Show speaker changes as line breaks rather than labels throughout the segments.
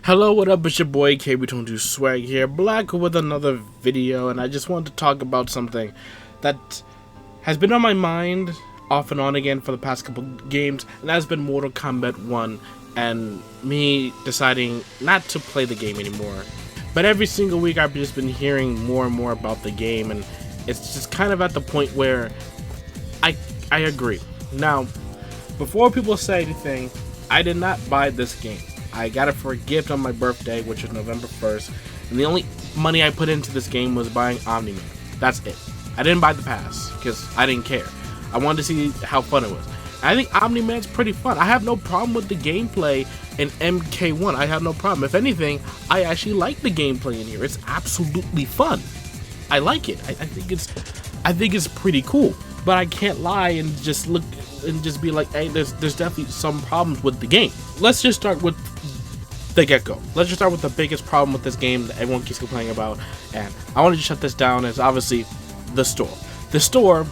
Hello, what up? It's your boy KB22 Swag here, back with another video, and I just wanted to talk about something that has been on my mind off and on again for the past couple games, and that's been Mortal Kombat 1 and me deciding not to play the game anymore. But every single week I've just been hearing more and more about the game, and it's just kind of at the point where I agree. Now, before people say anything, I did not buy this game. I got it for a gift on my birthday, which is November 1st, and the only money I put into this game was buying Omni-Man. That's it. I didn't buy the pass, because I didn't care. I wanted to see how fun it was. And I think Omni-Man's pretty fun. I have no problem with the gameplay in MK1. I have no problem. If anything, I actually like the gameplay in here. It's absolutely fun. I like it. I think it's pretty cool. But I can't lie and just look and just be like, hey, there's definitely some problems with the game. Let's just start with the get-go. Let's just start with the biggest problem with this game that everyone keeps complaining about, and I want to just shut this down. Is obviously the store. The store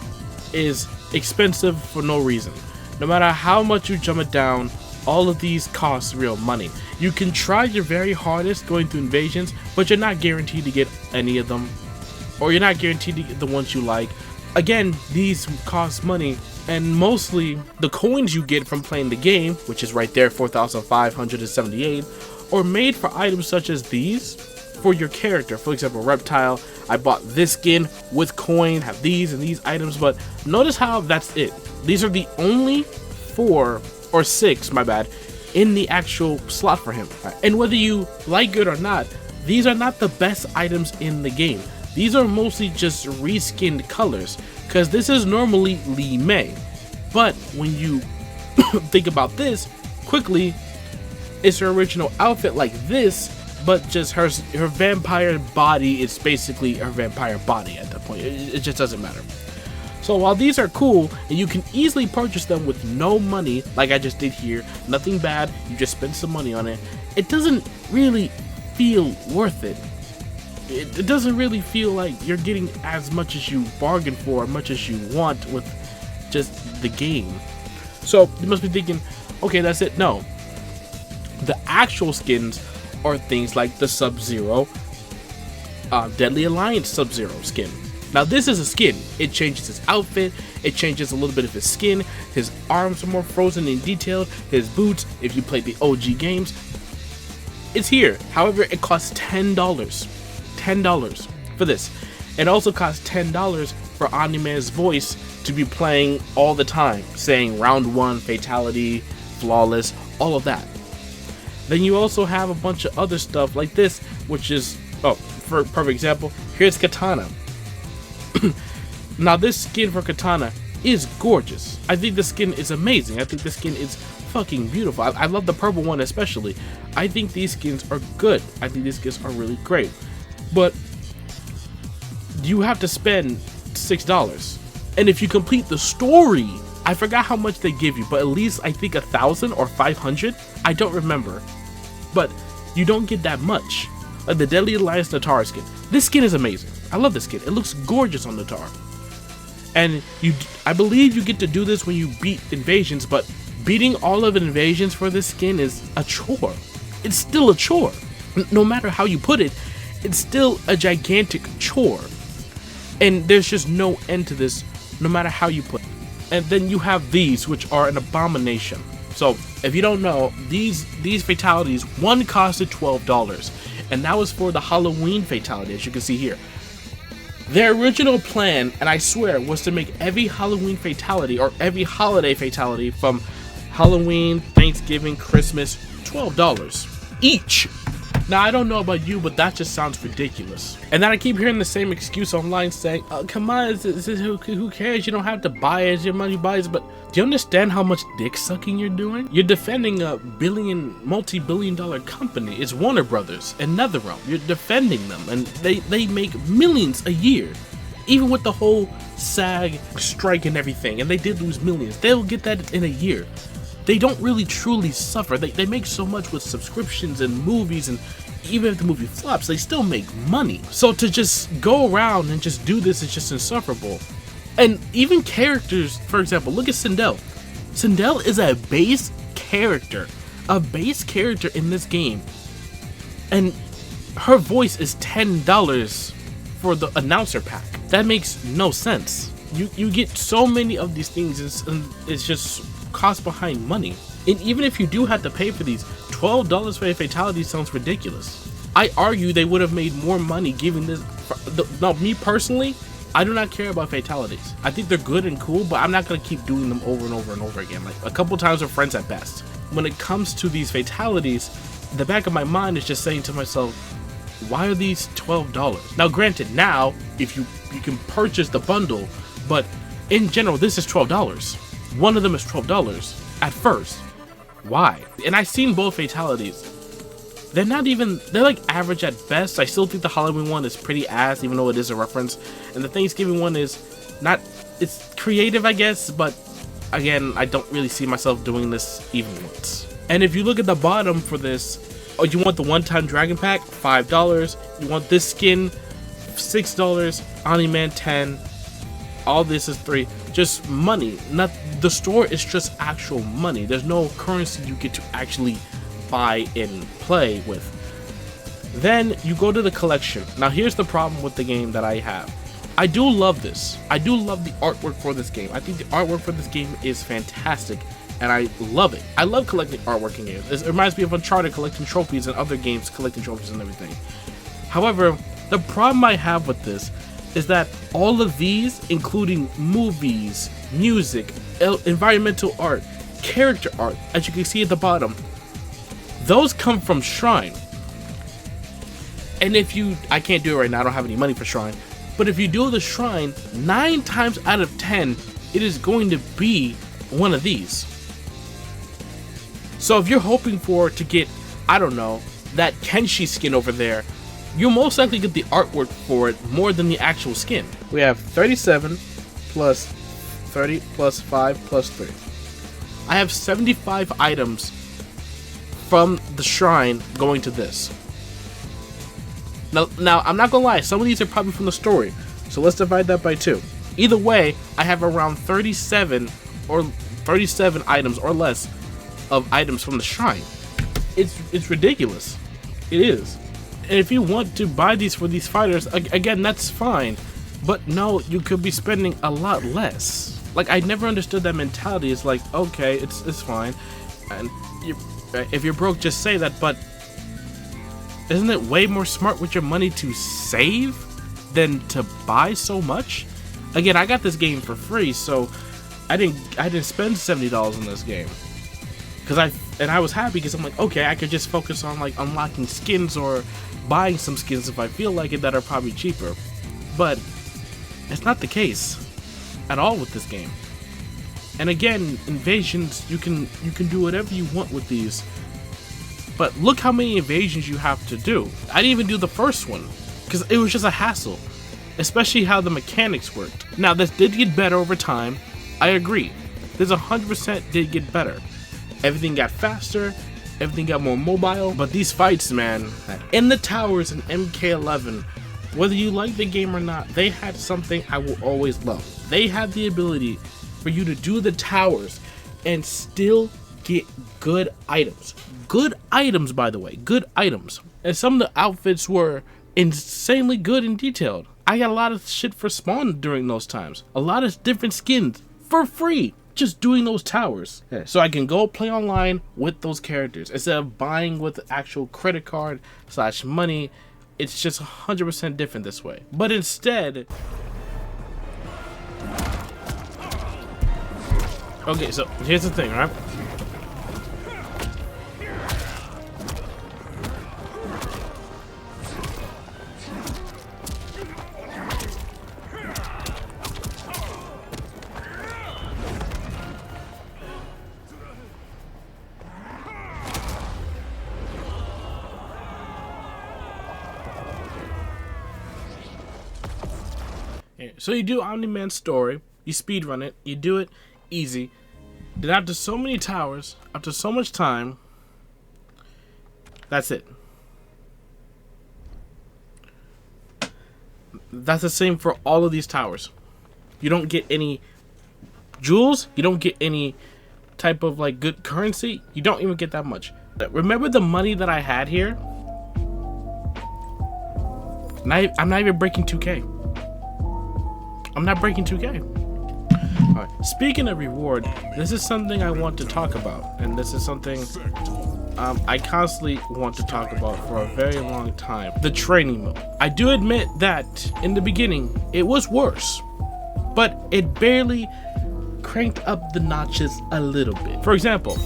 is expensive for no reason. No matter how much you jump it down, all of these cost real money. You can try your very hardest going through invasions, but you're not guaranteed to get any of them, or you're not guaranteed to get the ones you like. Again, these cost money, and mostly the coins you get from playing the game, which is right there, 4,578, are made for items such as these for your character. For example, Reptile, I bought this skin with coin, have these and these items, but notice how that's it. These are the only 4 or 6, my bad, in the actual slot for him. And whether you like it or not, these are not the best items in the game. These are mostly just reskinned colors, because this is normally Li Mei. But when you think about this, quickly, it's her original outfit like this, but just her vampire body is basically her vampire body at that point. It just doesn't matter. So while these are cool, and you can easily purchase them with no money, like I just did here, nothing bad, you just spend some money on it, it doesn't really feel worth it. It doesn't really feel like you're getting as much as you bargained for, as much as you want with just the game. So you must be thinking, okay, that's it. No. The actual skins are things like the Sub-Zero, Deadly Alliance Sub-Zero skin. Now this is a skin. It changes his outfit, it changes a little bit of his skin, his arms are more frozen and detailed, his boots, if you played the OG games, it's here. However, it costs $10. $10 for this. It also costs $10 for Omni-Man's voice to be playing all the time, saying round 1, fatality, flawless, all of that. Then you also have a bunch of other stuff like this, which is, oh, for perfect example, here's Katana. Now this skin for Katana is gorgeous. I think the skin is amazing. I think the skin is fucking beautiful. I love the purple one especially. I think these skins are good. I think these skins are really great. But you have to spend $6. And if you complete the story, I forgot how much they give you, but at least I think 1,000 or 500. I don't remember. But you don't get that much. Like the Deadly Alliance Natar skin. This skin is amazing. I love this skin. It looks gorgeous on Natar. And I believe you get to do this when you beat invasions, but beating all of the invasions for this skin is a chore. It's still a chore. No matter how you put it, it's still a gigantic chore. And there's just no end to this, no matter how you put it. And then you have these, which are an abomination. So, if you don't know, these fatalities, one costed $12. And that was for the Halloween fatality, as you can see here. Their original plan, and I swear, was to make every Halloween fatality, or every holiday fatality from Halloween, Thanksgiving, Christmas, $12 each. Now, I don't know about you, but that just sounds ridiculous. And then I keep hearing the same excuse online saying, oh, come on, who cares? You don't have to buy it, your money buys. But do you understand how much dick sucking you're doing? You're defending a multi-billion dollar company. It's Warner Brothers and NetherRealm. You're defending them, and they make millions a year. Even with the whole SAG strike and everything, and they did lose millions. They'll get that in a year. They don't really truly suffer. They make so much with subscriptions and movies, and even if the movie flops, they still make money. So to just go around and just do this is just insufferable. And even characters, for example, look at Sindel. Sindel is a base character in this game. And her voice is $10 for the announcer pack. That makes no sense. You get so many of these things, and it's just cost behind money. And even if you do have to pay for these, $12 for a fatality sounds ridiculous. I argue they would have made more money giving this. No, me personally, I do not care about fatalities. I think they're good and cool, but I'm not gonna keep doing them over and over and over again. Like a couple times with friends at best. When it comes to these fatalities, the back of my mind is just saying to myself, why are these $12? Now granted, now if you can purchase the bundle, but in general this is $12. One of them is $12 at first. Why? And I've seen both fatalities. They're like average at best. I still think the Halloween one is pretty ass, even though it is a reference. And the Thanksgiving one is not, it's creative I guess, but again, I don't really see myself doing this even once. And if you look at the bottom for this, oh, you want the one-time dragon pack, $5. You want this skin, $6. Omni-Man, $10. All this is $3. Just money. Not the store is just actual money. There's no currency you get to actually buy and play with. Then you go to the collection. Now here's the problem with the game that I have. I do love this. I do love the artwork for this game. I think the artwork for this game is fantastic, and I love it. I love collecting artwork in games. It reminds me of Uncharted collecting trophies and other games collecting trophies and everything. However, the problem I have with this is that all of these, including movies, music, environmental art, character art, as you can see at the bottom, those come from Shrine. And if you, I can't do it right now, I don't have any money for Shrine, but if you do the Shrine, 9 times out of 10, it is going to be one of these. So if you're hoping to get, I don't know, that Kenshi skin over there, you'll most likely get the artwork for it more than the actual skin. We have 37 plus 30 plus 5 plus 3. I have 75 items from the Shrine going to this. Now I'm not gonna lie, some of these are probably from the story, so let's divide that by 2. Either way, I have around 37 items or less of items from the Shrine. It's ridiculous. It is. And if you want to buy these for these fighters, again, that's fine. But no, you could be spending a lot less. Like, I never understood that mentality. It's like, okay, it's fine. And if you're broke, just say that. But isn't it way more smart with your money to save than to buy so much? Again, I got this game for free, so I didn't spend $70 on this game. And I was happy because I'm like, okay, I could just focus on like unlocking skins or buying some skins if I feel like it that are probably cheaper. But it's not the case at all with this game. And again, invasions, you can do whatever you want with these. But look how many invasions you have to do. I didn't even do the first one because it was just a hassle, especially how the mechanics worked. Now this did get better over time. I agree. This 100% did get better. Everything got faster, everything got more mobile, but these fights, man, in the towers in MK11, whether you like the game or not, they had something I will always love. They had the ability for you to do the towers and still get good items. Good items, by the way, good items. And some of the outfits were insanely good and detailed. I got a lot of shit for spawn during those times. A lot of different skins for free. Just doing those towers. Yeah. So I can go play online with those characters instead of buying with actual credit card / money. It's just 100% different this way. But instead, okay, so here's the thing, right? So you do Omni-Man story, you speedrun it, you do it easy. Then after so many towers, after so much time, that's it. That's the same for all of these towers. You don't get any jewels, you don't get any type of like good currency, you don't even get that much. Remember the money that I had here? I'm not even breaking 2K. I'm not breaking 2K. Alright, speaking of reward, this is something I want to talk about, and this is something I constantly want to talk about for a very long time. The training mode. I do admit that in the beginning it was worse, but it barely cranked up the notches a little bit. For example,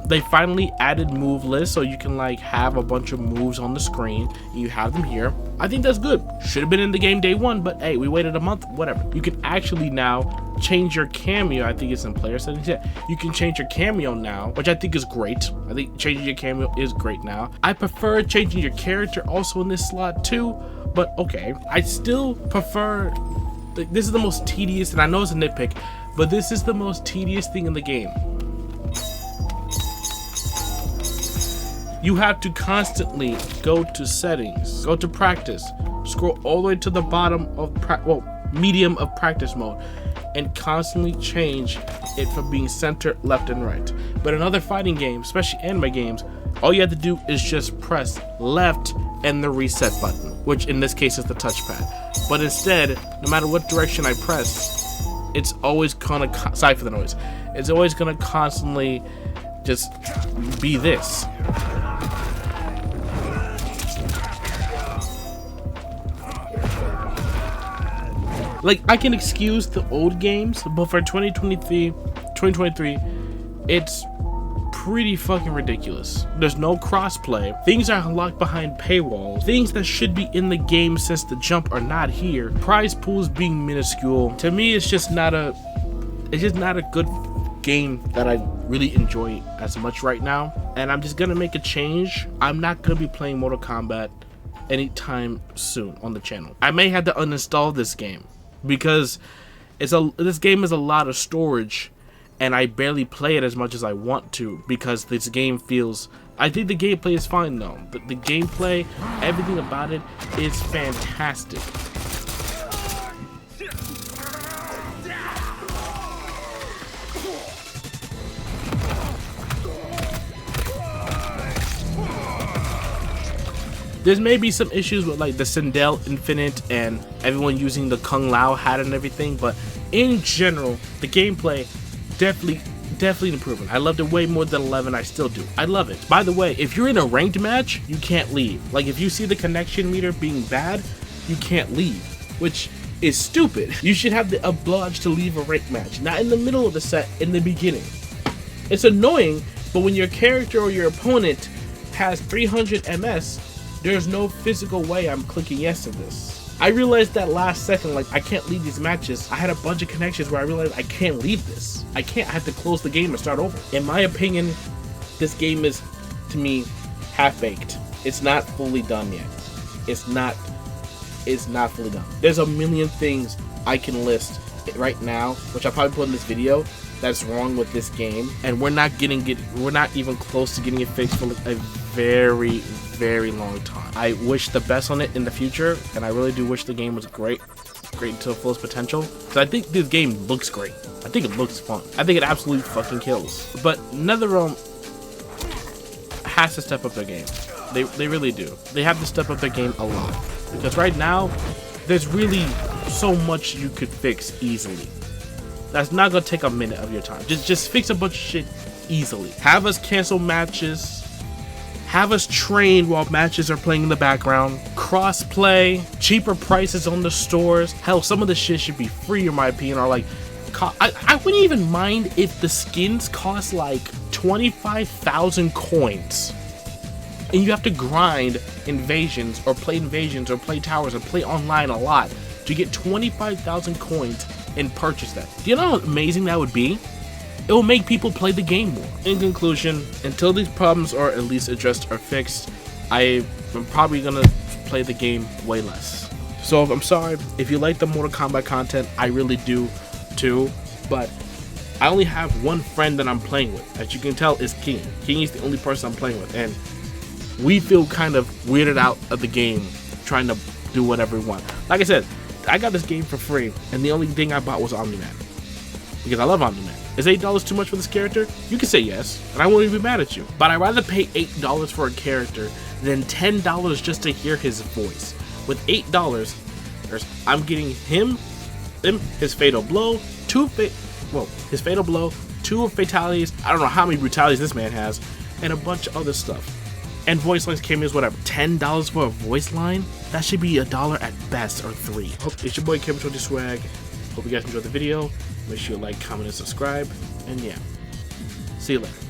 they finally added move lists, so you can like have a bunch of moves on the screen. You have them here. I think that's good. Should have been in the game day one, but hey, we waited a month, whatever. You can actually now change your cameo. I think it's in player settings. Yeah, you can change your cameo now, which I think is great. I think changing your cameo is great now. I prefer changing your character also in this slot too, but okay. I still prefer, this is the most tedious, and I know it's a nitpick, but this is the most tedious thing in the game. You have to constantly go to settings, go to practice, scroll all the way to the bottom of medium of practice mode, and constantly change it from being center, left, and right. But in other fighting games, especially anime games, all you have to do is just press left and the reset button, which in this case is the touchpad. But instead, no matter what direction I press, it's always gonna, sorry for the noise, it's always gonna constantly just be this. Like, I can excuse the old games, but for 2023, it's pretty fucking ridiculous. There's no crossplay. Things are locked behind paywalls. Things that should be in the game since the jump are not here. Prize pools being minuscule. To me, it's just not a good game that I really enjoy as much right now. And I'm just gonna make a change. I'm not gonna be playing Mortal Kombat anytime soon on the channel. I may have to uninstall this game, because this game is a lot of storage, and I barely play it as much as I want to, because this game feels, I think the gameplay is fine though. The gameplay, everything about it is fantastic. There's maybe some issues with like the Sindel Infinite and everyone using the Kung Lao hat and everything, but in general, the gameplay definitely an improvement. I loved it way more than 11. I still do. I love it. By the way, if you're in a ranked match, you can't leave. Like, if you see the connection meter being bad, you can't leave, which is stupid. You should have the oblige to leave a ranked match, not in the middle of the set, in the beginning. It's annoying, but when your character or your opponent has 300 MS, there's no physical way I'm clicking yes to this. I realized that last second, like, I can't leave these matches. I had a bunch of connections where I realized I can't leave this. I have to close the game and start over. In my opinion, this game is, to me, half-baked. It's not fully done yet. It's not fully done. There's a million things I can list right now, which I'll probably put in this video, that's wrong with this game, and we're not even close to getting it fixed for like a very, very long time. I wish the best on it in the future, and I really do wish the game was great to the fullest potential, because I think this game looks great. I think it looks fun. I think it absolutely fucking kills. But NetherRealm has to step up their game. They really do. They have to step up their game a lot, because right now there's really so much you could fix easily. That's not gonna take a minute of your time. Just fix a bunch of shit easily. Have us cancel matches. Have us train while matches are playing in the background. Cross-play. Cheaper prices on the stores. Hell, some of the shit should be free in my opinion. Or like, I wouldn't even mind if the skins cost like 25,000 coins. And you have to grind invasions or play towers or play online a lot to get 25,000 coins and purchase that. Do you know how amazing that would be? It will make people play the game more. In conclusion, until these problems are at least addressed or fixed, I am probably gonna play the game way less. So I'm sorry if you like the Mortal Kombat content, I really do too, but I only have one friend that I'm playing with. As you can tell, is King. King is the only person I'm playing with, and we feel kind of weirded out of the game, trying to do whatever we want. Like I said, I got this game for free, and the only thing I bought was Omni-Man, because I love Omni-Man. Is $8 too much for this character? You can say yes, and I won't even be mad at you. But I'd rather pay $8 for a character than $10 just to hear his voice. with $8, I'm getting him, his fatal blow, his fatal blow, 2 fatalities, I don't know how many brutalities this man has, and a bunch of other stuff. And voice lines, cameos, whatever. $10 for a voice line? That should be $1 at best, or $3. It's your boy Kombat Swag. Hope you guys enjoyed the video. Make sure you like, comment, and subscribe. And yeah, see you later.